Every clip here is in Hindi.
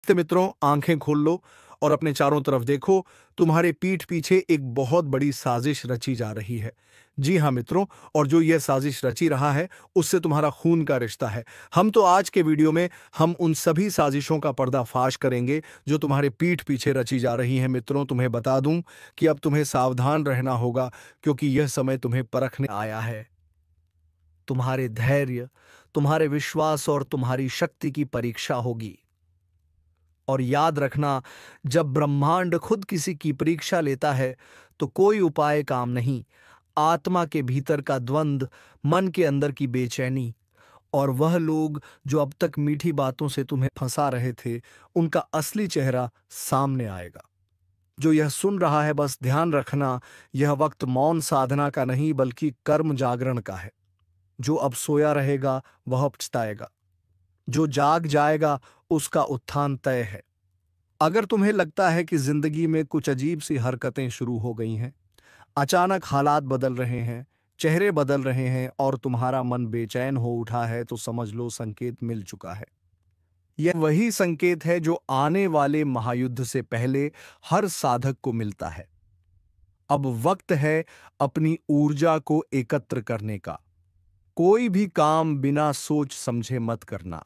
नमस्ते मित्रों, आंखें खोल लो और अपने चारों तरफ देखो। तुम्हारे पीठ पीछे एक बहुत बड़ी साजिश रची जा रही है। जी हाँ मित्रों, और जो यह साजिश रची रहा है उससे तुम्हारा खून का रिश्ता है। हम तो आज के वीडियो में हम उन सभी साजिशों का पर्दाफाश करेंगे जो तुम्हारे पीठ पीछे रची जा रही हैं। मित्रों, तुम्हें बता दूं कि अब तुम्हें सावधान रहना होगा, क्योंकि यह समय तुम्हें परखने आया है। तुम्हारे धैर्य, तुम्हारे विश्वास और तुम्हारी शक्ति की परीक्षा होगी। और याद रखना, जब ब्रह्मांड खुद किसी की परीक्षा लेता है तो कोई उपाय काम नहीं। आत्मा के भीतर का द्वंद्व, मन के अंदर की बेचैनी और वह लोग जो अब तक मीठी बातों से तुम्हें फंसा रहे थे, उनका असली चेहरा सामने आएगा। जो यह सुन रहा है, बस ध्यान रखना, यह वक्त मौन साधना का नहीं बल्कि कर्म जागरण का है। जो अब सोया रहेगा वह पछताएगा, जो जाग जाएगा उसका उत्थान तय है। अगर तुम्हें लगता है कि जिंदगी में कुछ अजीब सी हरकतें शुरू हो गई हैं, अचानक हालात बदल रहे हैं, चेहरे बदल रहे हैं और तुम्हारा मन बेचैन हो उठा है, तो समझ लो संकेत मिल चुका है। यह वही संकेत है जो आने वाले महायुद्ध से पहले हर साधक को मिलता है। अब वक्त है अपनी ऊर्जा को एकत्र करने का। कोई भी काम बिना सोच समझे मत करना।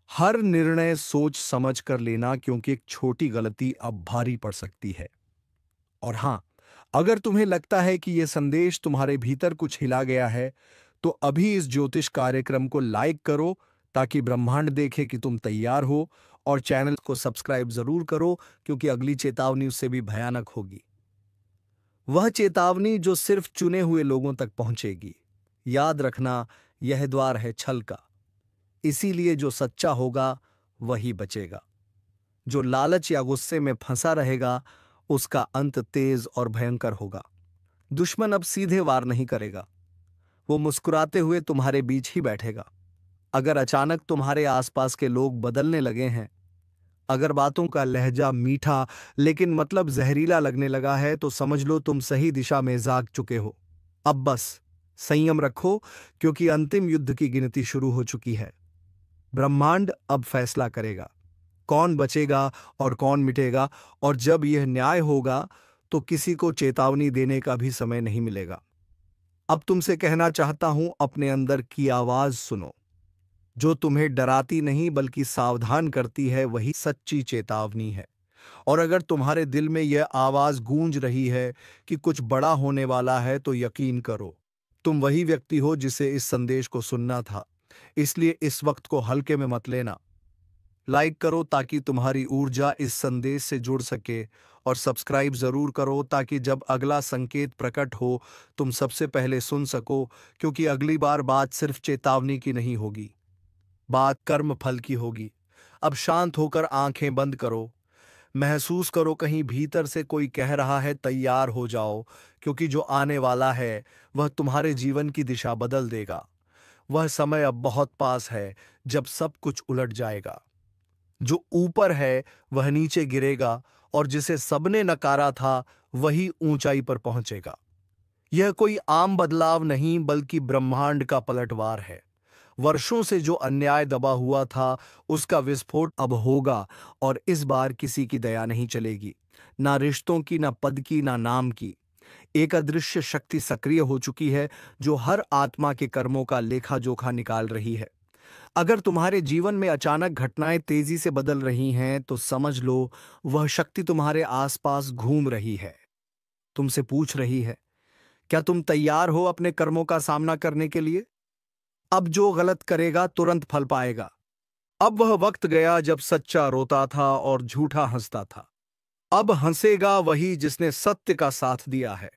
हर निर्णय सोच समझ कर लेना, क्योंकि एक छोटी गलती अब भारी पड़ सकती है। और हाँ, अगर तुम्हें लगता है कि यह संदेश तुम्हारे भीतर कुछ हिला गया है, तो अभी इस ज्योतिष कार्यक्रम को लाइक करो ताकि ब्रह्मांड देखे कि तुम तैयार हो, और चैनल को सब्सक्राइब जरूर करो, क्योंकि अगली चेतावनी उससे भी भयानक होगी। वह चेतावनी जो सिर्फ चुने हुए लोगों तक पहुंचेगी। याद रखना, यह द्वार है छल का, इसीलिए जो सच्चा होगा वही बचेगा। जो लालच या गुस्से में फंसा रहेगा उसका अंत तेज और भयंकर होगा। दुश्मन अब सीधे वार नहीं करेगा, वो मुस्कुराते हुए तुम्हारे बीच ही बैठेगा। अगर अचानक तुम्हारे आसपास के लोग बदलने लगे हैं, अगर बातों का लहजा मीठा लेकिन मतलब जहरीला लगने लगा है, तो समझ लो तुम सही दिशा में जाग चुके हो। अब बस संयम रखो, क्योंकि अंतिम युद्ध की गिनती शुरू हो चुकी है। ब्रह्मांड अब फैसला करेगा, कौन बचेगा और कौन मिटेगा, और जब यह न्याय होगा तो किसी को चेतावनी देने का भी समय नहीं मिलेगा। अब तुमसे कहना चाहता हूं, अपने अंदर की आवाज सुनो, जो तुम्हें डराती नहीं बल्कि सावधान करती है, वही सच्ची चेतावनी है। और अगर तुम्हारे दिल में यह आवाज गूंज रही है कि कुछ बड़ा होने वाला है, तो यकीन करो, तुम वही व्यक्ति हो जिसे इस संदेश को सुनना था। इसलिए इस वक्त को हल्के में मत लेना। लाइक करो ताकि तुम्हारी ऊर्जा इस संदेश से जुड़ सके, और सब्सक्राइब जरूर करो ताकि जब अगला संकेत प्रकट हो तुम सबसे पहले सुन सको, क्योंकि अगली बार बात सिर्फ चेतावनी की नहीं होगी, बात कर्म फल की होगी। अब शांत होकर आंखें बंद करो। महसूस करो कहीं भीतर से कोई कह रहा है, तैयार हो जाओ, क्योंकि जो आने वाला है वह तुम्हारे जीवन की दिशा बदल देगा। वह समय अब बहुत पास है जब सब कुछ उलट जाएगा। जो ऊपर है वह नीचे गिरेगा, और जिसे सबने नकारा था वही ऊंचाई पर पहुंचेगा। यह कोई आम बदलाव नहीं बल्कि ब्रह्मांड का पलटवार है। वर्षों से जो अन्याय दबा हुआ था उसका विस्फोट अब होगा, और इस बार किसी की दया नहीं चलेगी, ना रिश्तों की, ना पद की, ना नाम की। एक अदृश्य शक्ति सक्रिय हो चुकी है जो हर आत्मा के कर्मों का लेखा जोखा निकाल रही है। अगर तुम्हारे जीवन में अचानक घटनाएं तेजी से बदल रही हैं, तो समझ लो वह शक्ति तुम्हारे आसपास घूम रही है, तुमसे पूछ रही है, क्या तुम तैयार हो अपने कर्मों का सामना करने के लिए? अब जो गलत करेगा तुरंत फल पाएगा। अब वह वक्त गया जब सच्चा रोता था और झूठा हंसता था। अब हंसेगा वही जिसने सत्य का साथ दिया है।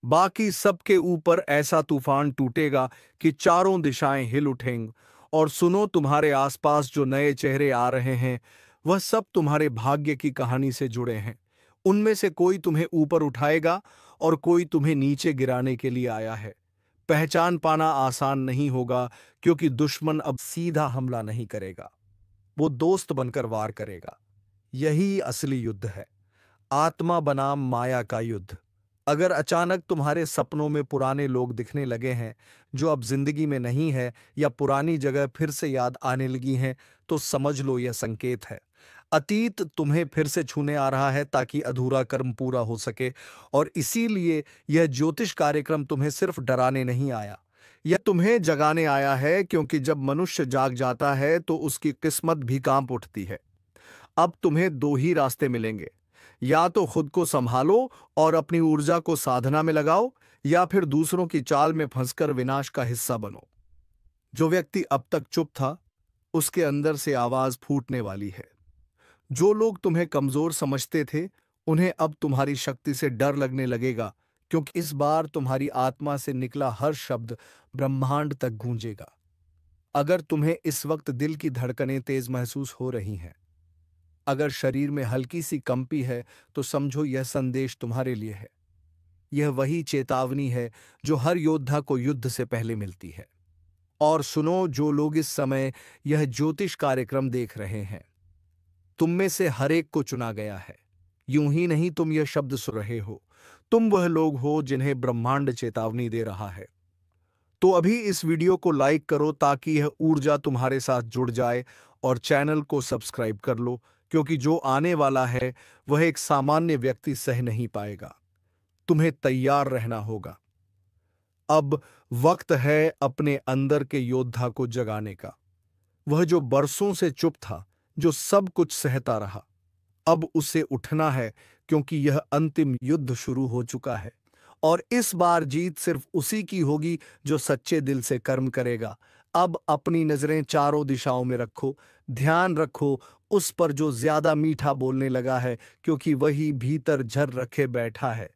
बाकी सबके ऊपर ऐसा तूफान टूटेगा कि चारों दिशाएं हिल उठेंगी। और सुनो, तुम्हारे आसपास जो नए चेहरे आ रहे हैं, वह सब तुम्हारे भाग्य की कहानी से जुड़े हैं। उनमें से कोई तुम्हें ऊपर उठाएगा और कोई तुम्हें नीचे गिराने के लिए आया है। पहचान पाना आसान नहीं होगा, क्योंकि दुश्मन अब सीधा हमला नहीं करेगा, वो दोस्त बनकर वार करेगा। यही असली युद्ध है, आत्मा बनाम माया का युद्ध। अगर अचानक तुम्हारे सपनों में पुराने लोग दिखने लगे हैं जो अब जिंदगी में नहीं है, या पुरानी जगह फिर से याद आने लगी हैं, तो समझ लो यह संकेत है। अतीत तुम्हें फिर से छूने आ रहा है ताकि अधूरा कर्म पूरा हो सके, और इसीलिए यह ज्योतिष कार्यक्रम तुम्हें सिर्फ डराने नहीं आया, यह तुम्हें जगाने आया है, क्योंकि जब मनुष्य जाग जाता है तो उसकी किस्मत भी कांप उठती है। अब तुम्हें दो ही रास्ते मिलेंगे, या तो खुद को संभालो और अपनी ऊर्जा को साधना में लगाओ, या फिर दूसरों की चाल में फंसकर विनाश का हिस्सा बनो। जो व्यक्ति अब तक चुप था, उसके अंदर से आवाज फूटने वाली है। जो लोग तुम्हें कमजोर समझते थे, उन्हें अब तुम्हारी शक्ति से डर लगने लगेगा, क्योंकि इस बार तुम्हारी आत्मा से निकला हर शब्द ब्रह्मांड तक गूंजेगा। अगर तुम्हें इस वक्त दिल की धड़कनें तेज महसूस हो रही हैं, अगर शरीर में हल्की सी कंपी है, तो समझो यह संदेश तुम्हारे लिए है। यह वही चेतावनी है जो हर योद्धा को युद्ध से पहले मिलती है। और सुनो, जो लोग इस समय यह ज्योतिष कार्यक्रम देख रहे हैं, तुम में से हर एक को चुना गया है। यूं ही नहीं तुम यह शब्द सुन रहे हो, तुम वह लोग हो जिन्हें ब्रह्मांड चेतावनी दे रहा है। तो अभी इस वीडियो को लाइक करो ताकि यह ऊर्जा तुम्हारे साथ जुड़ जाए, और चैनल को सब्सक्राइब कर लो, क्योंकि जो आने वाला है वह एक सामान्य व्यक्ति सह नहीं पाएगा। तुम्हें तैयार रहना होगा। अब वक्त है अपने अंदर के योद्धा को जगाने का। वह जो बरसों से चुप था, जो सब कुछ सहता रहा, अब उसे उठना है, क्योंकि यह अंतिम युद्ध शुरू हो चुका है। और इस बार जीत सिर्फ उसी की होगी जो सच्चे दिल से कर्म करेगा। अब अपनी नजरें चारों दिशाओं में रखो, ध्यान रखो उस पर जो ज्यादा मीठा बोलने लगा है, क्योंकि वही भीतर झर रखे बैठा है।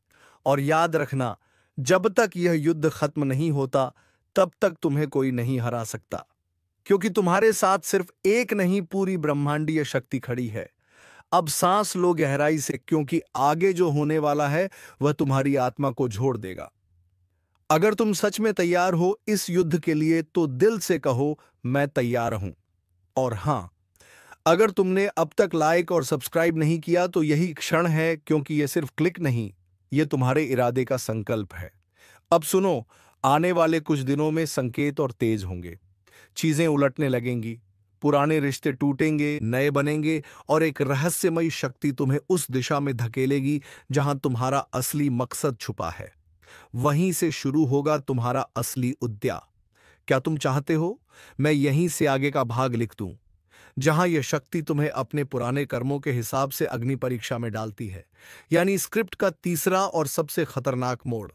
और याद रखना, जब तक यह युद्ध खत्म नहीं होता, तब तक तुम्हें कोई नहीं हरा सकता, क्योंकि तुम्हारे साथ सिर्फ एक नहीं, पूरी ब्रह्मांडीय शक्ति खड़ी है। अब सांस लो गहराई से, क्योंकि आगे जो होने वाला है वह तुम्हारी आत्मा को झोड़ देगा। अगर तुम सच में तैयार हो इस युद्ध के लिए, तो दिल से कहो, मैं तैयार हूं। और हां, अगर तुमने अब तक लाइक और सब्सक्राइब नहीं किया, तो यही क्षण है, क्योंकि यह सिर्फ क्लिक नहीं, यह तुम्हारे इरादे का संकल्प है। अब सुनो, आने वाले कुछ दिनों में संकेत और तेज होंगे। चीजें उलटने लगेंगी, पुराने रिश्ते टूटेंगे, नए बनेंगे, और एक रहस्यमयी शक्ति तुम्हें उस दिशा में धकेलेगी जहां तुम्हारा असली मकसद छुपा है। वहीं से शुरू होगा तुम्हारा असली उद्या। क्या तुम चाहते हो मैं यहीं से आगे का भाग लिख दूं, जहां यह शक्ति तुम्हें अपने पुराने कर्मों के हिसाब से अग्नि परीक्षा में डालती है, यानी स्क्रिप्ट का तीसरा और सबसे खतरनाक मोड़।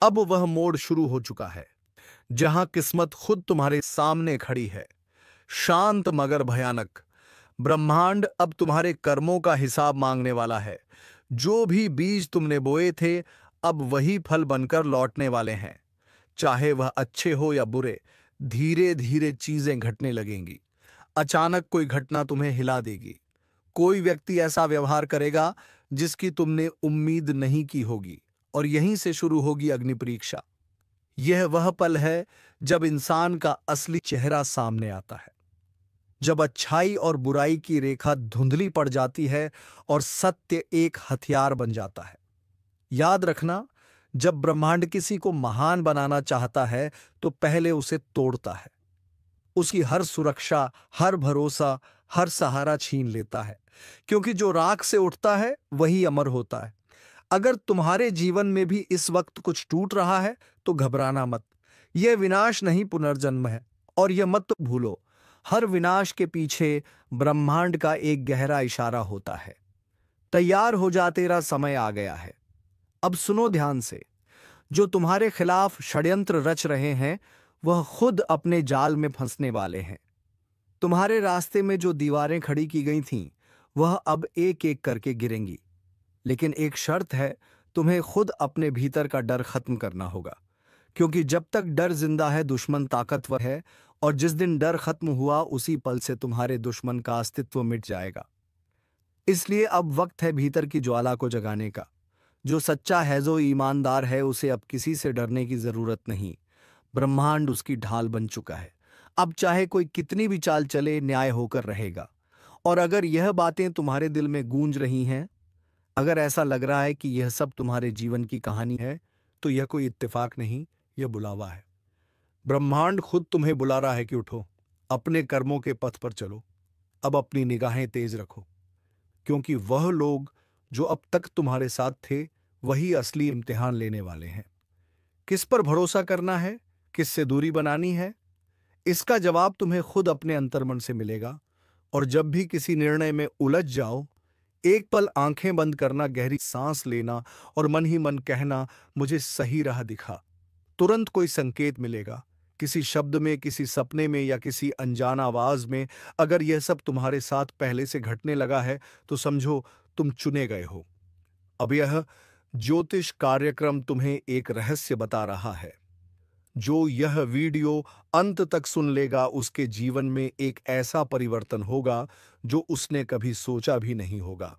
अब वह मोड़ शुरू हो चुका है, जहां किस्मत खुद तुम्हारे सामने खड़ी है, शांत मगर भयानक। ब्रह्मांड अब तुम्हारे कर्मों का हिसाब मांगने वाला है। जो भी बीज तुमने बोए थे, अब वही फल बनकर लौटने वाले हैं। चाहे वह अच्छे हो या बुरे, धीरे धीरे चीजें घटने लगेंगी। अचानक कोई घटना तुम्हें हिला देगी। कोई व्यक्ति ऐसा व्यवहार करेगा जिसकी तुमने उम्मीद नहीं की होगी, और यहीं से शुरू होगी अग्नि परीक्षा। यह वह पल है जब इंसान का असली चेहरा सामने आता है, जब अच्छाई और बुराई की रेखा धुंधली पड़ जाती है और सत्य एक हथियार बन जाता है। याद रखना, जब ब्रह्मांड किसी को महान बनाना चाहता है, तो पहले उसे तोड़ता है। उसकी हर सुरक्षा, हर भरोसा, हर सहारा छीन लेता है, क्योंकि जो राख से उठता है वही अमर होता है। अगर तुम्हारे जीवन में भी इस वक्त कुछ टूट रहा है, तो घबराना मत। यह विनाश नहीं, पुनर्जन्म है। और यह मत भूलो, हर विनाश के पीछे ब्रह्मांड का एक गहरा इशारा होता है। तैयार हो जा, तेरा समय आ गया है। अब सुनो ध्यान से, जो तुम्हारे खिलाफ षड्यंत्र रच रहे हैं, वह खुद अपने जाल में फंसने वाले हैं। तुम्हारे रास्ते में जो दीवारें खड़ी की गई थीं, वह अब एक एक करके गिरेंगी। लेकिन एक शर्त है, तुम्हें खुद अपने भीतर का डर खत्म करना होगा, क्योंकि जब तक डर जिंदा है, दुश्मन ताकतवर है, और जिस दिन डर खत्म हुआ, उसी पल से तुम्हारे दुश्मन का अस्तित्व मिट जाएगा। इसलिए अब वक्त है भीतर की ज्वाला को जगाने का। जो सच्चा है, जो ईमानदार है, उसे अब किसी से डरने की जरूरत नहीं। ब्रह्मांड उसकी ढाल बन चुका है। अब चाहे कोई कितनी भी चाल चले, न्याय होकर रहेगा। और अगर यह बातें तुम्हारे दिल में गूंज रही हैं, अगर ऐसा लग रहा है कि यह सब तुम्हारे जीवन की कहानी है, तो यह कोई इत्तेफाक नहीं, यह बुलावा है। ब्रह्मांड खुद तुम्हें बुला रहा है कि उठो, अपने कर्मों के पथ पर चलो। अब अपनी निगाहें तेज रखो, क्योंकि वह लोग जो अब तक तुम्हारे साथ थे वही असली इम्तिहान लेने वाले हैं। किस पर भरोसा करना है, किससे दूरी बनानी है, इसका जवाब तुम्हें खुद अपने अंतर्मन से मिलेगा। और जब भी किसी निर्णय में उलझ जाओ, एक पल आंखें बंद करना, गहरी सांस लेना और मन ही मन कहना, मुझे सही राह दिखा। तुरंत कोई संकेत मिलेगा, किसी शब्द में, किसी सपने में या किसी अनजान आवाज में। अगर यह सब तुम्हारे साथ पहले से घटने लगा है तो समझो तुम चुने गए हो। अब यह ज्योतिष कार्यक्रम तुम्हें एक रहस्य बता रहा है। जो यह वीडियो अंत तक सुन लेगा उसके जीवन में एक ऐसा परिवर्तन होगा जो उसने कभी सोचा भी नहीं होगा।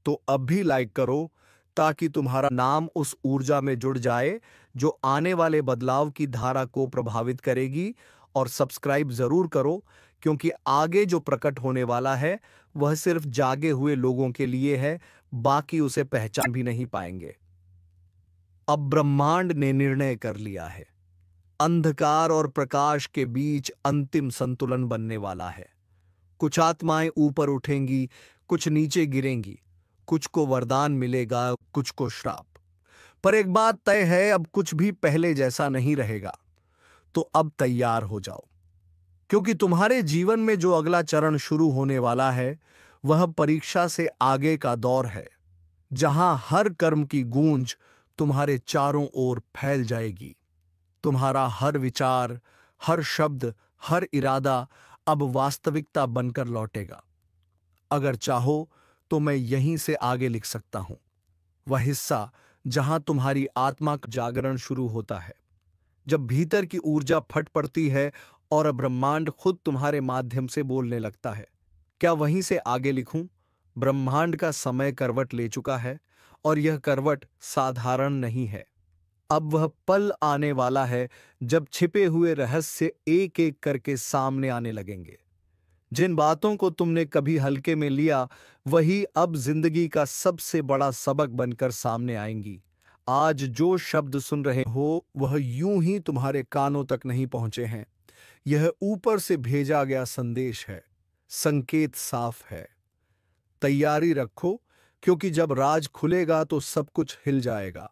तो अब भी लाइक करो ताकि तुम्हारा नाम उस ऊर्जा में जुड़ जाए जो आने वाले बदलाव की धारा को प्रभावित करेगी। और सब्सक्राइब जरूर करो, क्योंकि आगे जो प्रकट होने वाला है वह सिर्फ जागे हुए लोगों के लिए है, बाकी उसे पहचान भी नहीं पाएंगे। अब ब्रह्मांड ने निर्णय कर लिया है। अंधकार और प्रकाश के बीच अंतिम संतुलन बनने वाला है। कुछ आत्माएं ऊपर उठेंगी, कुछ नीचे गिरेंगी, कुछ को वरदान मिलेगा, कुछ को श्राप। पर एक बात तय है, अब कुछ भी पहले जैसा नहीं रहेगा। तो अब तैयार हो जाओ, क्योंकि तुम्हारे जीवन में जो अगला चरण शुरू होने वाला है वह परीक्षा से आगे का दौर है, जहां हर कर्म की गूंज तुम्हारे चारों ओर फैल जाएगी। तुम्हारा हर विचार, हर शब्द, हर इरादा अब वास्तविकता बनकर लौटेगा। अगर चाहो तो मैं यहीं से आगे लिख सकता हूं, वह हिस्सा जहां तुम्हारी आत्मा का जागरण शुरू होता है, जब भीतर की ऊर्जा फट पड़ती है और ब्रह्मांड खुद तुम्हारे माध्यम से बोलने लगता है। क्या वहीं से आगे लिखूं? ब्रह्मांड का समय करवट ले चुका है, और यह करवट साधारण नहीं है। अब वह पल आने वाला है जब छिपे हुए रहस्य एक एक करके सामने आने लगेंगे। जिन बातों को तुमने कभी हल्के में लिया वही अब जिंदगी का सबसे बड़ा सबक बनकर सामने आएंगी। आज जो शब्द सुन रहे हो वह यूं ही तुम्हारे कानों तक नहीं पहुंचे हैं। यह ऊपर से भेजा गया संदेश है। संकेत साफ है। तैयारी रखो, क्योंकि जब राज खुलेगा तो सब कुछ हिल जाएगा।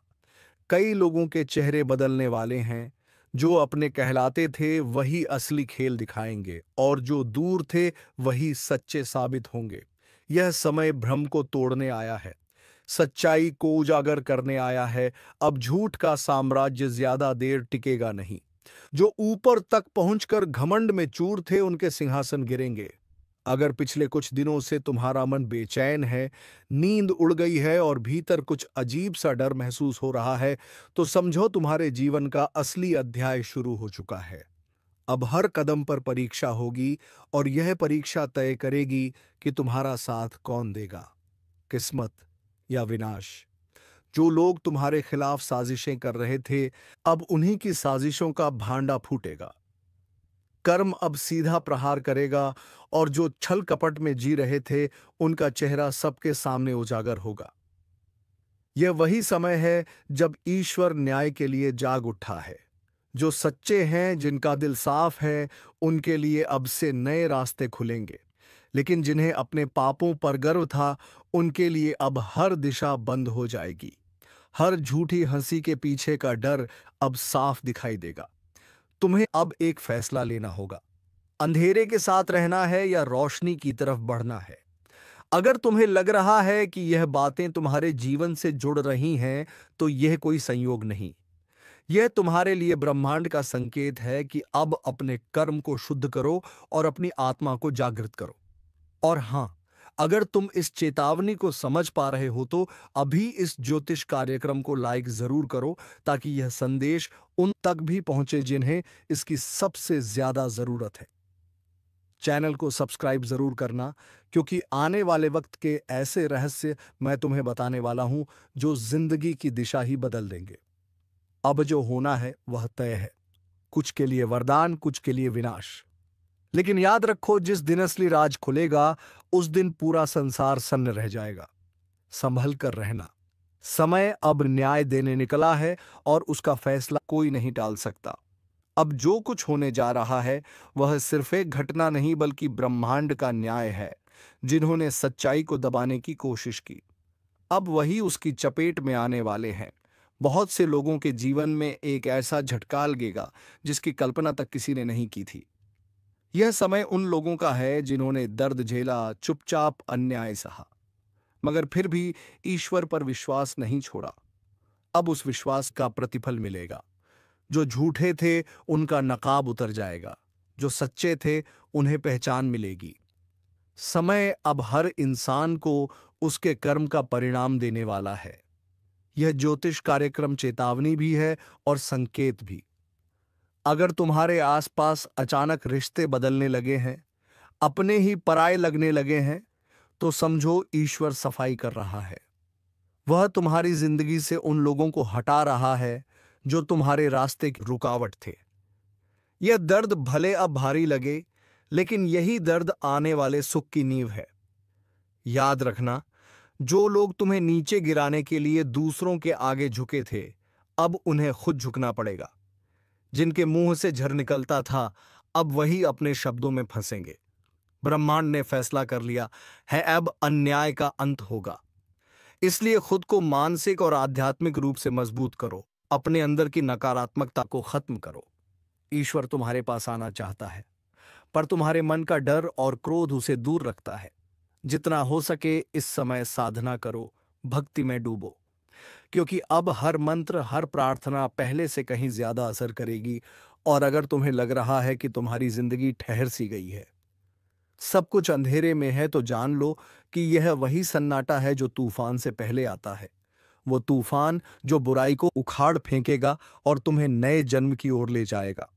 कई लोगों के चेहरे बदलने वाले हैं। जो अपने कहलाते थे वही असली खेल दिखाएंगे, और जो दूर थे वही सच्चे साबित होंगे। यह समय भ्रम को तोड़ने आया है, सच्चाई को उजागर करने आया है। अब झूठ का साम्राज्य ज्यादा देर टिकेगा नहीं। जो ऊपर तक पहुंचकर घमंड में चूर थे उनके सिंहासन गिरेंगे। अगर पिछले कुछ दिनों से तुम्हारा मन बेचैन है, नींद उड़ गई है और भीतर कुछ अजीब सा डर महसूस हो रहा है, तो समझो तुम्हारे जीवन का असली अध्याय शुरू हो चुका है। अब हर कदम पर परीक्षा होगी, और यह परीक्षा तय करेगी कि तुम्हारा साथ कौन देगा, किस्मत या विनाश। जो लोग तुम्हारे खिलाफ साजिशें कर रहे थे, अब उन्हीं की साजिशों का भांडा फूटेगा। कर्म अब सीधा प्रहार करेगा, और जो छल कपट में जी रहे थे उनका चेहरा सबके सामने उजागर होगा। यह वही समय है जब ईश्वर न्याय के लिए जाग उठा है। जो सच्चे हैं, जिनका दिल साफ है, उनके लिए अब से नए रास्ते खुलेंगे। लेकिन जिन्हें अपने पापों पर गर्व था, उनके लिए अब हर दिशा बंद हो जाएगी। हर झूठी हंसी के पीछे का डर अब साफ दिखाई देगा। तुम्हें अब एक फैसला लेना होगा। अंधेरे के साथ रहना है या रोशनी की तरफ बढ़ना है। अगर तुम्हें लग रहा है कि यह बातें तुम्हारे जीवन से जुड़ रही हैं, तो यह कोई संयोग नहीं। यह तुम्हारे लिए ब्रह्मांड का संकेत है कि अब अपने कर्म को शुद्ध करो और अपनी आत्मा को जागृत करो। और हां, अगर तुम इस चेतावनी को समझ पा रहे हो तो अभी इस ज्योतिष कार्यक्रम को लाइक जरूर करो, ताकि यह संदेश उन तक भी पहुंचे जिन्हें इसकी सबसे ज्यादा जरूरत है। चैनल को सब्सक्राइब जरूर करना, क्योंकि आने वाले वक्त के ऐसे रहस्य मैं तुम्हें बताने वाला हूं जो जिंदगी की दिशा ही बदल देंगे। अब जो होना है वह तय है। कुछ के लिए वरदान, कुछ के लिए विनाश। लेकिन याद रखो, जिस दिन असली राज खुलेगा उस दिन पूरा संसार सन्न रह जाएगा। संभल कर रहना। समय अब न्याय देने निकला है, और उसका फैसला कोई नहीं टाल सकता। अब जो कुछ होने जा रहा है वह सिर्फ एक घटना नहीं, बल्कि ब्रह्मांड का न्याय है। जिन्होंने सच्चाई को दबाने की कोशिश की, अब वही उसकी चपेट में आने वाले हैं। बहुत से लोगों के जीवन में एक ऐसा झटका लगेगा जिसकी कल्पना तक किसी ने नहीं की थी। यह समय उन लोगों का है जिन्होंने दर्द झेला, चुपचाप अन्याय सहा, मगर फिर भी ईश्वर पर विश्वास नहीं छोड़ा। अब उस विश्वास का प्रतिफल मिलेगा। जो झूठे थे उनका नकाब उतर जाएगा, जो सच्चे थे उन्हें पहचान मिलेगी। समय अब हर इंसान को उसके कर्म का परिणाम देने वाला है। यह ज्योतिष कार्यक्रम चेतावनी भी है और संकेत भी। अगर तुम्हारे आसपास अचानक रिश्ते बदलने लगे हैं, अपने ही पराये लगने लगे हैं, तो समझो ईश्वर सफाई कर रहा है। वह तुम्हारी जिंदगी से उन लोगों को हटा रहा है जो तुम्हारे रास्ते की रुकावट थे। यह दर्द भले अब भारी लगे, लेकिन यही दर्द आने वाले सुख की नींव है। याद रखना, जो लोग तुम्हें नीचे गिराने के लिए दूसरों के आगे झुके थे, अब उन्हें खुद झुकना पड़ेगा। जिनके मुंह से झर निकलता था, अब वही अपने शब्दों में फंसेंगे। ब्रह्मांड ने फैसला कर लिया है, अब अन्याय का अंत होगा। इसलिए खुद को मानसिक और आध्यात्मिक रूप से मजबूत करो। अपने अंदर की नकारात्मकता को खत्म करो। ईश्वर तुम्हारे पास आना चाहता है, पर तुम्हारे मन का डर और क्रोध उसे दूर रखता है। जितना हो सके इस समय साधना करो, भक्ति में डूबो, क्योंकि अब हर मंत्र, हर प्रार्थना पहले से कहीं ज्यादा असर करेगी। और अगर तुम्हें लग रहा है कि तुम्हारी जिंदगी ठहर सी गई है, सब कुछ अंधेरे में है, तो जान लो कि यह वही सन्नाटा है जो तूफान से पहले आता है। वो तूफान जो बुराई को उखाड़ फेंकेगा और तुम्हें नए जन्म की ओर ले जाएगा।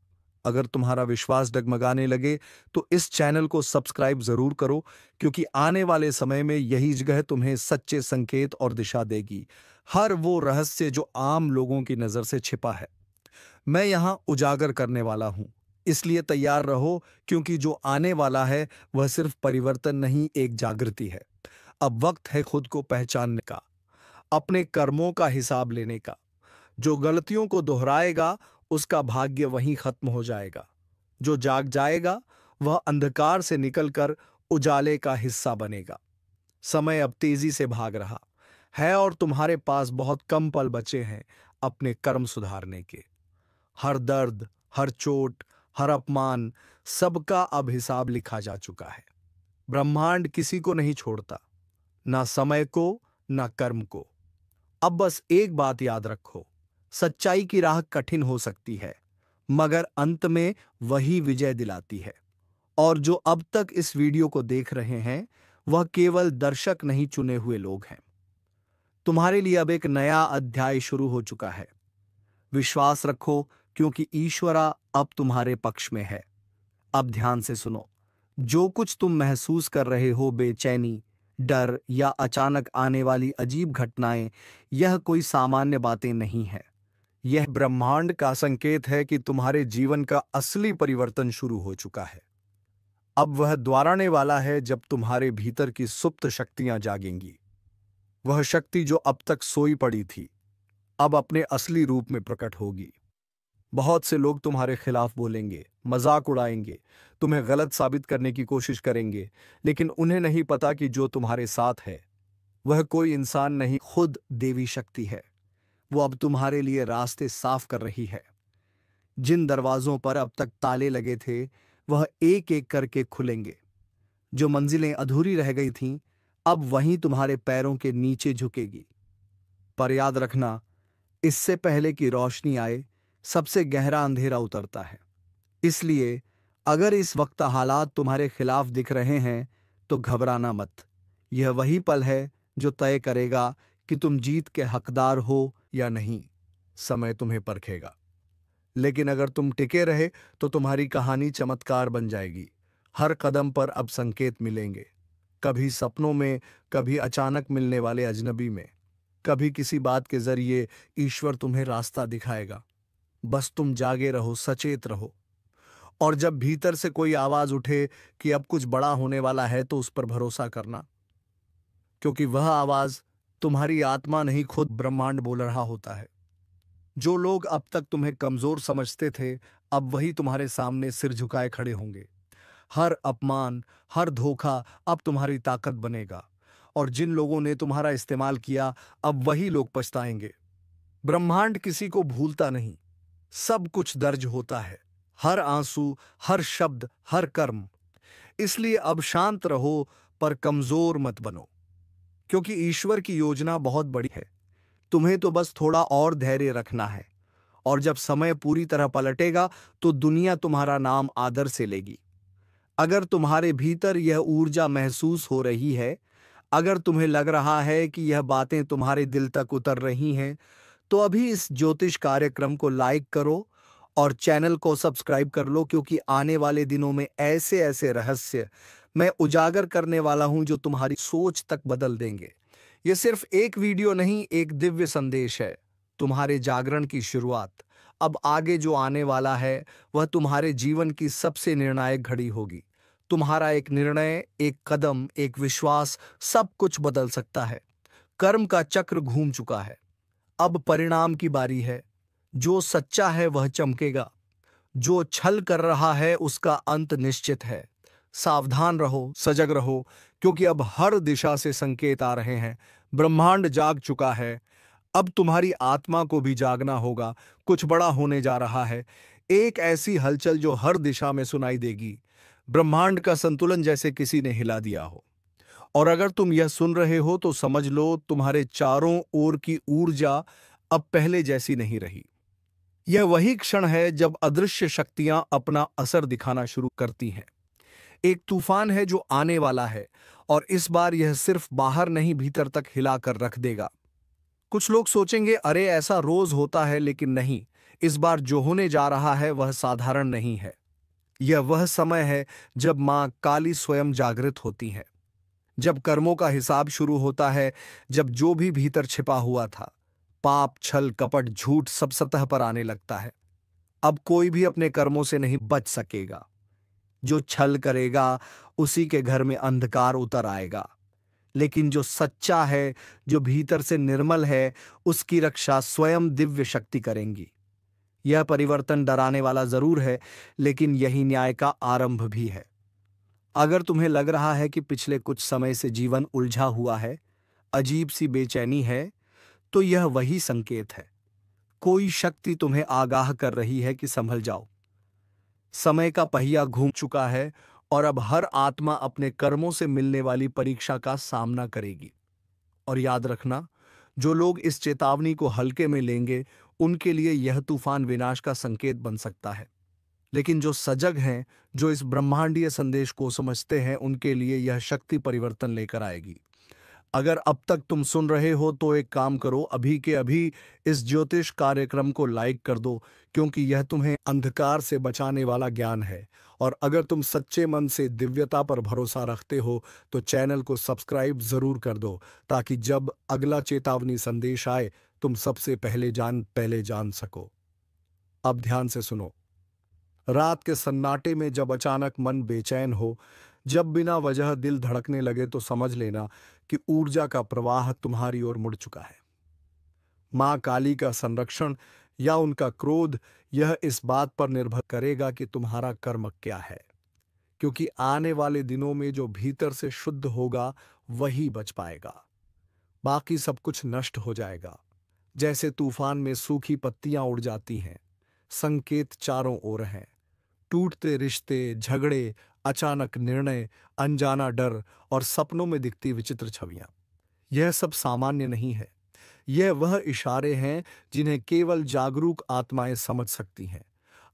अगर तुम्हारा विश्वास डगमगाने लगे तो इस चैनल को सब्सक्राइब जरूर करो, क्योंकि आने वाले समय में यही जगह तुम्हें सच्चे संकेत और दिशा देगी। हर वो रहस्य जो आम लोगों की नजर से छिपा है, मैं यहां उजागर करने वाला हूं। इसलिए तैयार रहो, क्योंकि जो आने वाला है वह सिर्फ परिवर्तन नहीं, एक जागृति है। अब वक्त है खुद को पहचानने का, अपने कर्मों का हिसाब लेने का। जो गलतियों को दोहराएगा उसका भाग्य वहीं खत्म हो जाएगा। जो जाग जाएगा वह अंधकार से निकलकर उजाले का हिस्सा बनेगा। समय अब तेजी से भाग रहा है और तुम्हारे पास बहुत कम पल बचे हैं अपने कर्म सुधारने के। हर दर्द, हर चोट, हर अपमान, सबका अब हिसाब लिखा जा चुका है। ब्रह्मांड किसी को नहीं छोड़ता, ना समय को, ना कर्म को। अब बस एक बात याद रखो, सच्चाई की राह कठिन हो सकती है, मगर अंत में वही विजय दिलाती है। और जो अब तक इस वीडियो को देख रहे हैं, वह केवल दर्शक नहीं, चुने हुए लोग हैं। तुम्हारे लिए अब एक नया अध्याय शुरू हो चुका है। विश्वास रखो, क्योंकि ईश्वरा अब तुम्हारे पक्ष में है। अब ध्यान से सुनो, जो कुछ तुम महसूस कर रहे हो, बेचैनी, डर या अचानक आने वाली अजीब घटनाएं, यह कोई सामान्य बातें नहीं है। यह ब्रह्मांड का संकेत है कि तुम्हारे जीवन का असली परिवर्तन शुरू हो चुका है। अब वह द्वार आने वाला है जब तुम्हारे भीतर की सुप्त शक्तियां जागेंगी। वह शक्ति जो अब तक सोई पड़ी थी, अब अपने असली रूप में प्रकट होगी। बहुत से लोग तुम्हारे खिलाफ बोलेंगे, मजाक उड़ाएंगे, तुम्हें गलत साबित करने की कोशिश करेंगे, लेकिन उन्हें नहीं पता कि जो तुम्हारे साथ है वह कोई इंसान नहीं, खुद देवी शक्ति है। वो अब तुम्हारे लिए रास्ते साफ कर रही है। जिन दरवाजों पर अब तक ताले लगे थे, वह एक एक करके खुलेंगे। जो मंजिलें अधूरी रह गई थीं, अब वहीं तुम्हारे पैरों के नीचे झुकेगी। पर याद रखना, इससे पहले कि रोशनी आए, सबसे गहरा अंधेरा उतरता है। इसलिए अगर इस वक्त हालात तुम्हारे खिलाफ दिख रहे हैं, तो घबराना मत। यह वही पल है जो तय करेगा कि तुम जीत के हकदार हो या नहीं। समय तुम्हें परखेगा, लेकिन अगर तुम टिके रहे तो तुम्हारी कहानी चमत्कार बन जाएगी। हर कदम पर अब संकेत मिलेंगे, कभी सपनों में, कभी अचानक मिलने वाले अजनबी में, कभी किसी बात के जरिए ईश्वर तुम्हें रास्ता दिखाएगा। बस तुम जागे रहो, सचेत रहो। और जब भीतर से कोई आवाज उठे कि अब कुछ बड़ा होने वाला है, तो उस पर भरोसा करना, क्योंकि वह आवाज तुम्हारी आत्मा नहीं, खुद ब्रह्मांड बोल रहा होता है। जो लोग अब तक तुम्हें कमजोर समझते थे, अब वही तुम्हारे सामने सिर झुकाए खड़े होंगे। हर अपमान, हर धोखा अब तुम्हारी ताकत बनेगा। और जिन लोगों ने तुम्हारा इस्तेमाल किया, अब वही लोग पछताएंगे। ब्रह्मांड किसी को भूलता नहीं, सब कुछ दर्ज होता है, हर आंसू, हर शब्द, हर कर्म। इसलिए अब शांत रहो, पर कमजोर मत बनो, क्योंकि ईश्वर की योजना बहुत बड़ी है। तुम्हें तो बस थोड़ा और धैर्य रखना है, और जब समय पूरी तरह पलटेगा तो दुनिया तुम्हारा नाम आदर से लेगी। अगर तुम्हारे भीतर यह ऊर्जा महसूस हो रही है, अगर तुम्हें लग रहा है कि यह बातें तुम्हारे दिल तक उतर रही हैं, तो अभी इस ज्योतिष कार्यक्रम को लाइक करो और चैनल को सब्सक्राइब कर लो, क्योंकि आने वाले दिनों में ऐसे ऐसे रहस्य मैं उजागर करने वाला हूं जो तुम्हारी सोच तक बदल देंगे। ये सिर्फ एक वीडियो नहीं, एक दिव्य संदेश है, तुम्हारे जागरण की शुरुआत। अब आगे जो आने वाला है वह तुम्हारे जीवन की सबसे निर्णायक घड़ी होगी। तुम्हारा एक निर्णय, एक कदम, एक विश्वास सब कुछ बदल सकता है। कर्म का चक्र घूम चुका है, अब परिणाम की बारी है। जो सच्चा है वह चमकेगा, जो छल कर रहा है उसका अंत निश्चित है। सावधान रहो, सजग रहो, क्योंकि अब हर दिशा से संकेत आ रहे हैं। ब्रह्मांड जाग चुका है, अब तुम्हारी आत्मा को भी जागना होगा। कुछ बड़ा होने जा रहा है, एक ऐसी हलचल जो हर दिशा में सुनाई देगी। ब्रह्मांड का संतुलन जैसे किसी ने हिला दिया हो। और अगर तुम यह सुन रहे हो तो समझ लो, तुम्हारे चारों ओर की ऊर्जा अब पहले जैसी नहीं रही। यह वही क्षण है जब अदृश्य शक्तियां अपना असर दिखाना शुरू करती हैं। एक तूफान है जो आने वाला है, और इस बार यह सिर्फ बाहर नहीं, भीतर तक हिलाकर रख देगा। कुछ लोग सोचेंगे, अरे ऐसा रोज होता है, लेकिन नहीं, इस बार जो होने जा रहा है वह साधारण नहीं है। यह वह समय है जब मां काली स्वयं जागृत होती है, जब कर्मों का हिसाब शुरू होता है, जब जो भी भीतर छिपा हुआ था, पाप, छल, कपट, झूठ, सब सतह पर आने लगता है। अब कोई भी अपने कर्मों से नहीं बच सकेगा। जो छल करेगा उसी के घर में अंधकार उतर आएगा, लेकिन जो सच्चा है, जो भीतर से निर्मल है, उसकी रक्षा स्वयं दिव्य शक्ति करेंगी। यह परिवर्तन डराने वाला जरूर है, लेकिन यही न्याय का आरंभ भी है। अगर तुम्हें लग रहा है कि पिछले कुछ समय से जीवन उलझा हुआ है, अजीब सी बेचैनी है, तो यह वही संकेत है। कोई शक्ति तुम्हें आगाह कर रही है कि संभल जाओ। समय का पहिया घूम चुका है, और अब हर आत्मा अपने कर्मों से मिलने वाली परीक्षा का सामना करेगी। और याद रखना, जो लोग इस चेतावनी को हल्के में लेंगे, उनके लिए यह तूफान विनाश का संकेत बन सकता है। लेकिन जो सजग हैं, जो इस ब्रह्मांडीय संदेश को समझते हैं, उनके लिए यह शक्ति परिवर्तन लेकर आएगी। अगर अब तक तुम सुन रहे हो तो एक काम करो, अभी के अभी इस ज्योतिष कार्यक्रम को लाइक कर दो, क्योंकि यह तुम्हें अंधकार से बचाने वाला ज्ञान है। और अगर तुम सच्चे मन से दिव्यता पर भरोसा रखते हो तो चैनल को सब्सक्राइब जरूर कर दो, ताकि जब अगला चेतावनी संदेश आए तुम सबसे पहले जान सको। अब ध्यान से सुनो। रात के सन्नाटे में जब अचानक मन बेचैन हो, जब बिना वजह दिल धड़कने लगे, तो समझ लेना कि ऊर्जा का प्रवाह तुम्हारी ओर मुड़ चुका है। मां काली का संरक्षण या उनका क्रोध, यह इस बात पर निर्भर करेगा कि तुम्हारा कर्म क्या है, क्योंकि आने वाले दिनों में जो भीतर से शुद्ध होगा वही बच पाएगा। बाकी सब कुछ नष्ट हो जाएगा। जैसे तूफान में सूखी पत्तियां उड़ जाती हैं, संकेत चारों ओर हैं। टूटते रिश्ते, झगड़े, अचानक निर्णय, अनजाना डर और सपनों में दिखती विचित्र छवियां, यह सब सामान्य नहीं है। यह वह इशारे हैं जिन्हें केवल जागरूक आत्माएं समझ सकती हैं।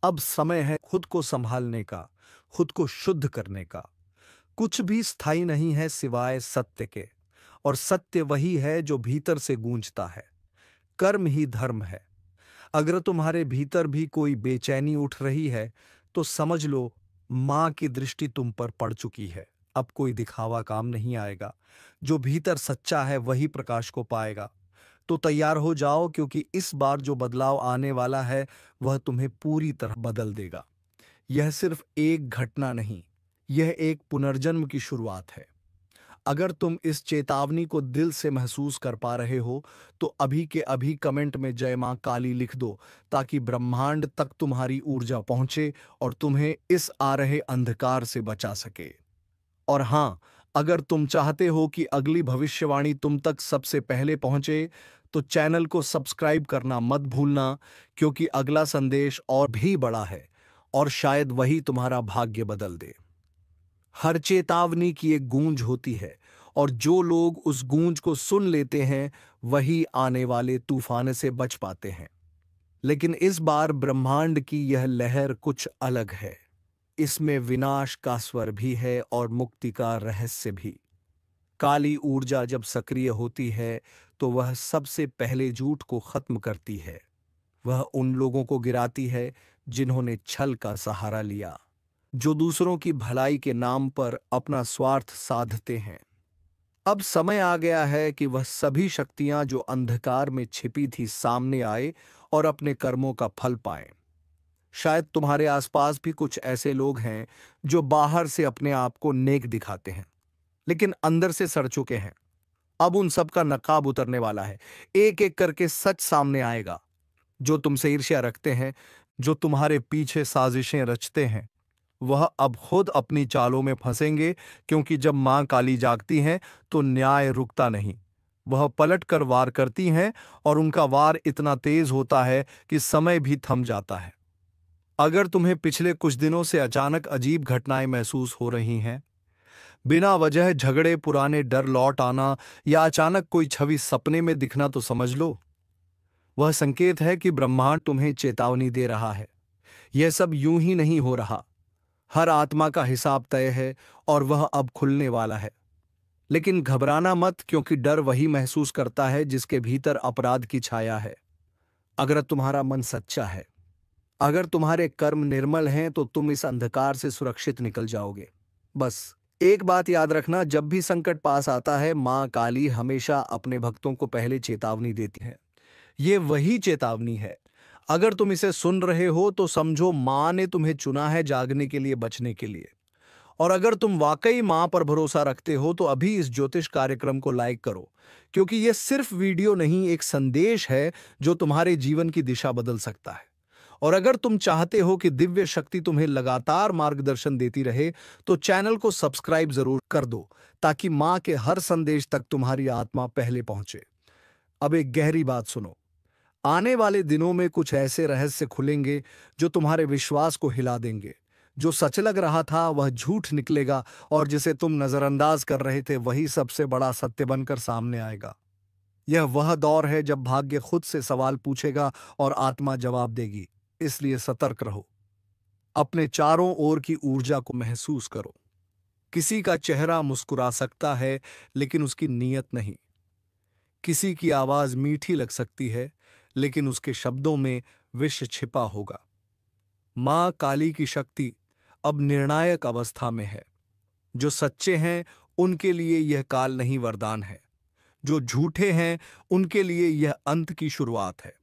अब समय है खुद को संभालने का, खुद को शुद्ध करने का। कुछ भी स्थायी नहीं है सिवाय सत्य के, और सत्य वही है जो भीतर से गूंजता है। कर्म ही धर्म है। अगर तुम्हारे भीतर भी कोई बेचैनी उठ रही है, तो समझ लो मां की दृष्टि तुम पर पड़ चुकी है। अब कोई दिखावा काम नहीं आएगा। जो भीतर सच्चा है वही प्रकाश को पाएगा। तो तैयार हो जाओ, क्योंकि इस बार जो बदलाव आने वाला है वह तुम्हें पूरी तरह बदल देगा। यह सिर्फ एक घटना नहीं, यह एक पुनर्जन्म की शुरुआत है। अगर तुम इस चेतावनी को दिल से महसूस कर पा रहे हो तो अभी के अभी कमेंट में जय मां काली लिख दो, ताकि ब्रह्मांड तक तुम्हारी ऊर्जा पहुंचे और तुम्हें इस आ रहे अंधकार से बचा सके। और हाँ, अगर तुम चाहते हो कि अगली भविष्यवाणी तुम तक सबसे पहले पहुंचे, तो चैनल को सब्सक्राइब करना मत भूलना, क्योंकि अगला संदेश और भी बड़ा है और शायद वही तुम्हारा भाग्य बदल दे। हर चेतावनी की एक गूंज होती है, और जो लोग उस गूंज को सुन लेते हैं वही आने वाले तूफान से बच पाते हैं। लेकिन इस बार ब्रह्मांड की यह लहर कुछ अलग है। इसमें विनाश का स्वर भी है और मुक्ति का रहस्य भी। काली ऊर्जा जब सक्रिय होती है तो वह सबसे पहले झूठ को खत्म करती है। वह उन लोगों को गिराती है जिन्होंने छल का सहारा लिया, जो दूसरों की भलाई के नाम पर अपना स्वार्थ साधते हैं। अब समय आ गया है कि वह सभी शक्तियां जो अंधकार में छिपी थी सामने आए और अपने कर्मों का फल पाएं। शायद तुम्हारे आसपास भी कुछ ऐसे लोग हैं जो बाहर से अपने आप को नेक दिखाते हैं, लेकिन अंदर से सड़ चुके हैं। अब उन सब का नकाब उतरने वाला है। एक एक करके सच सामने आएगा। जो तुमसे ईर्ष्या रखते हैं, जो तुम्हारे पीछे साजिशें रचते हैं, वह अब खुद अपनी चालों में फंसेंगे, क्योंकि जब मां काली जागती हैं तो न्याय रुकता नहीं। वह पलट कर वार करती हैं और उनका वार इतना तेज होता है कि समय भी थम जाता है। अगर तुम्हें पिछले कुछ दिनों से अचानक अजीब घटनाएं महसूस हो रही हैं, बिना वजह झगड़े, पुराने डर लौट आना या अचानक कोई छवि सपने में दिखना, तो समझ लो वह संकेत है कि ब्रह्मांड तुम्हें चेतावनी दे रहा है। यह सब यूं ही नहीं हो रहा। हर आत्मा का हिसाब तय है और वह अब खुलने वाला है। लेकिन घबराना मत, क्योंकि डर वही महसूस करता है जिसके भीतर अपराध की छाया है। अगर तुम्हारा मन सच्चा है, अगर तुम्हारे कर्म निर्मल हैं, तो तुम इस अंधकार से सुरक्षित निकल जाओगे। बस एक बात याद रखना, जब भी संकट पास आता है, मां काली हमेशा अपने भक्तों को पहले चेतावनी देती है। ये वही चेतावनी है। अगर तुम इसे सुन रहे हो तो समझो मां ने तुम्हें चुना है जागने के लिए, बचने के लिए। और अगर तुम वाकई मां पर भरोसा रखते हो तो अभी इस ज्योतिष कार्यक्रम को लाइक करो, क्योंकि यह सिर्फ वीडियो नहीं, एक संदेश है जो तुम्हारे जीवन की दिशा बदल सकता है। और अगर तुम चाहते हो कि दिव्य शक्ति तुम्हें लगातार मार्गदर्शन देती रहे, तो चैनल को सब्सक्राइब जरूर कर दो, ताकि मां के हर संदेश तक तुम्हारी आत्मा पहले पहुंचे। अब एक गहरी बात सुनो। आने वाले दिनों में कुछ ऐसे रहस्य खुलेंगे जो तुम्हारे विश्वास को हिला देंगे। जो सच लग रहा था वह झूठ निकलेगा, और जिसे तुम नजरअंदाज कर रहे थे वही सबसे बड़ा सत्य बनकर सामने आएगा। यह वह दौर है जब भाग्य खुद से सवाल पूछेगा और आत्मा जवाब देगी। इसलिए सतर्क रहो। अपने चारों ओर की ऊर्जा को महसूस करो। किसी का चेहरा मुस्कुरा सकता है, लेकिन उसकी नीयत नहीं। किसी की आवाज मीठी लग सकती है, लेकिन उसके शब्दों में विष छिपा होगा। मां काली की शक्ति अब निर्णायक अवस्था में है। जो सच्चे हैं उनके लिए यह काल नहीं, वरदान है। जो झूठे हैं उनके लिए यह अंत की शुरुआत है।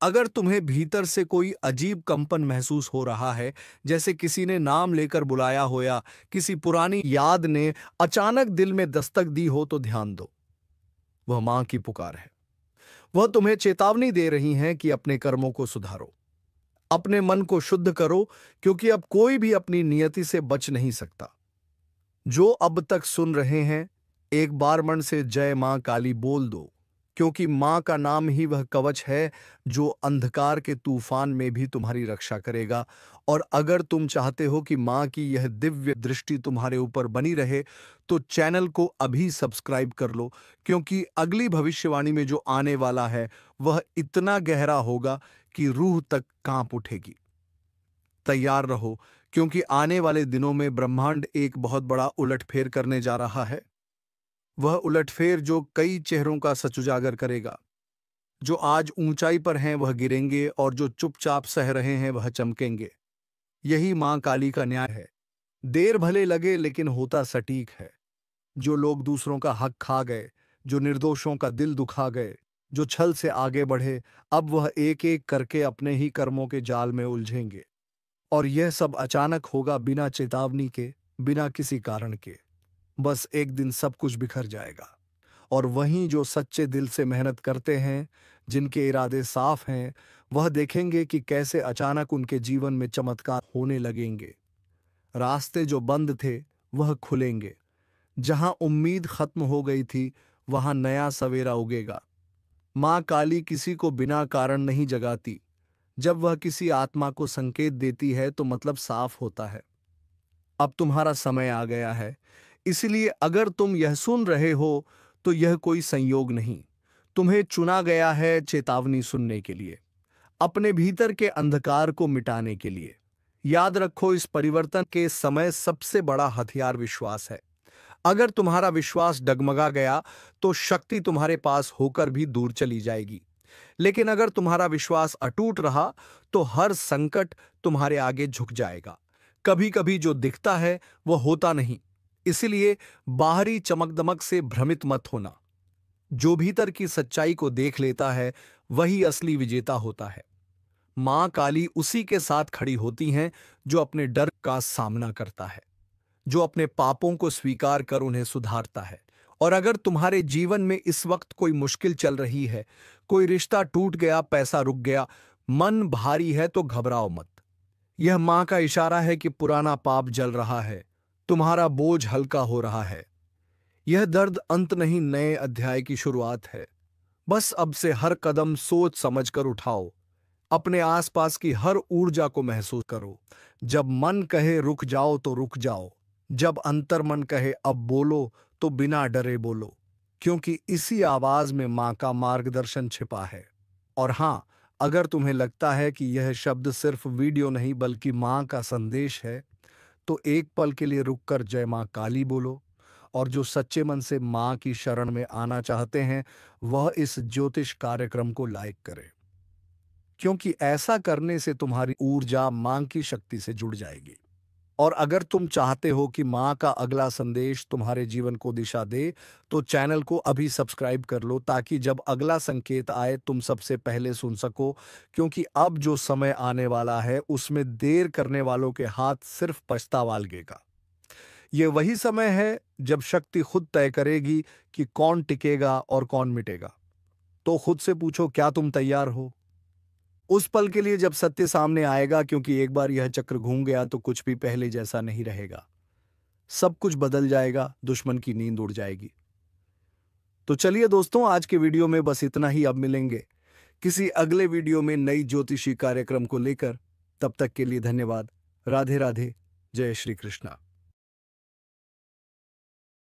अगर तुम्हें भीतर से कोई अजीब कंपन महसूस हो रहा है, जैसे किसी ने नाम लेकर बुलाया हो या किसी पुरानी याद ने अचानक दिल में दस्तक दी हो, तो ध्यान दो। वह मां की पुकार है। वह तुम्हें चेतावनी दे रही हैं कि अपने कर्मों को सुधारो, अपने मन को शुद्ध करो, क्योंकि अब कोई भी अपनी नियति से बच नहीं सकता। जो अब तक सुन रहे हैं, एक बार मन से जय मां काली बोल दो, क्योंकि मां का नाम ही वह कवच है जो अंधकार के तूफान में भी तुम्हारी रक्षा करेगा। और अगर तुम चाहते हो कि मां की यह दिव्य दृष्टि तुम्हारे ऊपर बनी रहे, तो चैनल को अभी सब्सक्राइब कर लो, क्योंकि अगली भविष्यवाणी में जो आने वाला है वह इतना गहरा होगा कि रूह तक कांप उठेगी। तैयार रहो, क्योंकि आने वाले दिनों में ब्रह्मांड एक बहुत बड़ा उलटफेर करने जा रहा है। वह उलटफेर जो कई चेहरों का सच उजागर करेगा। जो आज ऊंचाई पर हैं वह गिरेंगे, और जो चुपचाप सह रहे हैं वह चमकेंगे। यही मां काली का न्याय है। देर भले लगे, लेकिन होता सटीक है। जो लोग दूसरों का हक खा गए, जो निर्दोषों का दिल दुखा गए, जो छल से आगे बढ़े, अब वह एक एक करके अपने ही कर्मों के जाल में उलझेंगे। और यह सब अचानक होगा, बिना चेतावनी के, बिना किसी कारण के। बस एक दिन सब कुछ बिखर जाएगा। और वहीं जो सच्चे दिल से मेहनत करते हैं, जिनके इरादे साफ हैं, वह देखेंगे कि कैसे अचानक उनके जीवन में चमत्कार होने लगेंगे। रास्ते जो बंद थे वह खुलेंगे। जहां उम्मीद खत्म हो गई थी वहां नया सवेरा उगेगा। माँ काली किसी को बिना कारण नहीं जगाती। जब वह किसी आत्मा को संकेत देती है तो मतलब साफ होता है। अब तुम्हारा समय आ गया है। इसलिए अगर तुम यह सुन रहे हो तो यह कोई संयोग नहीं, तुम्हें चुना गया है चेतावनी सुनने के लिए, अपने भीतर के अंधकार को मिटाने के लिए। याद रखो, इस परिवर्तन के समय सबसे बड़ा हथियार विश्वास है। अगर तुम्हारा विश्वास डगमगा गया तो शक्ति तुम्हारे पास होकर भी दूर चली जाएगी। लेकिन अगर तुम्हारा विश्वास अटूट रहा तो हर संकट तुम्हारे आगे झुक जाएगा। कभी कभी जो दिखता है वह होता नहीं, इसलिए बाहरी चमक दमक से भ्रमित मत होना। जो भीतर की सच्चाई को देख लेता है वही असली विजेता होता है। मां काली उसी के साथ खड़ी होती हैं जो अपने डर का सामना करता है, जो अपने पापों को स्वीकार कर उन्हें सुधारता है। और अगर तुम्हारे जीवन में इस वक्त कोई मुश्किल चल रही है, कोई रिश्ता टूट गया, पैसा रुक गया, मन भारी है, तो घबराओ मत। यह मां का इशारा है कि पुराना पाप जल रहा है, तुम्हारा बोझ हल्का हो रहा है। यह दर्द अंत नहीं, नए अध्याय की शुरुआत है। बस अब से हर कदम सोच समझ कर उठाओ। अपने आसपास की हर ऊर्जा को महसूस करो। जब मन कहे रुक जाओ तो रुक जाओ। जब अंतर मन कहे अब बोलो तो बिना डरे बोलो, क्योंकि इसी आवाज में मां का मार्गदर्शन छिपा है। और हां, अगर तुम्हें लगता है कि यह शब्द सिर्फ वीडियो नहीं बल्कि मां का संदेश है, तो एक पल के लिए रुककर जय मां काली बोलो। और जो सच्चे मन से मां की शरण में आना चाहते हैं वह इस ज्योतिष कार्यक्रम को लाइक करें, क्योंकि ऐसा करने से तुम्हारी ऊर्जा मां की शक्ति से जुड़ जाएगी। और अगर तुम चाहते हो कि मां का अगला संदेश तुम्हारे जीवन को दिशा दे तो चैनल को अभी सब्सक्राइब कर लो, ताकि जब अगला संकेत आए तुम सबसे पहले सुन सको। क्योंकि अब जो समय आने वाला है उसमें देर करने वालों के हाथ सिर्फ पछतावा लगेगा। ये वही समय है जब शक्ति खुद तय करेगी कि कौन टिकेगा और कौन मिटेगा। तो खुद से पूछो, क्या तुम तैयार हो उस पल के लिए जब सत्य सामने आएगा? क्योंकि एक बार यह चक्र घूम गया तो कुछ भी पहले जैसा नहीं रहेगा। सब कुछ बदल जाएगा, दुश्मन की नींद उड़ जाएगी। तो चलिए दोस्तों, आज के वीडियो में बस इतना ही। अब मिलेंगे किसी अगले वीडियो में नई ज्योतिषी कार्यक्रम को लेकर। तब तक के लिए धन्यवाद। राधे राधे। जय श्री कृष्णा।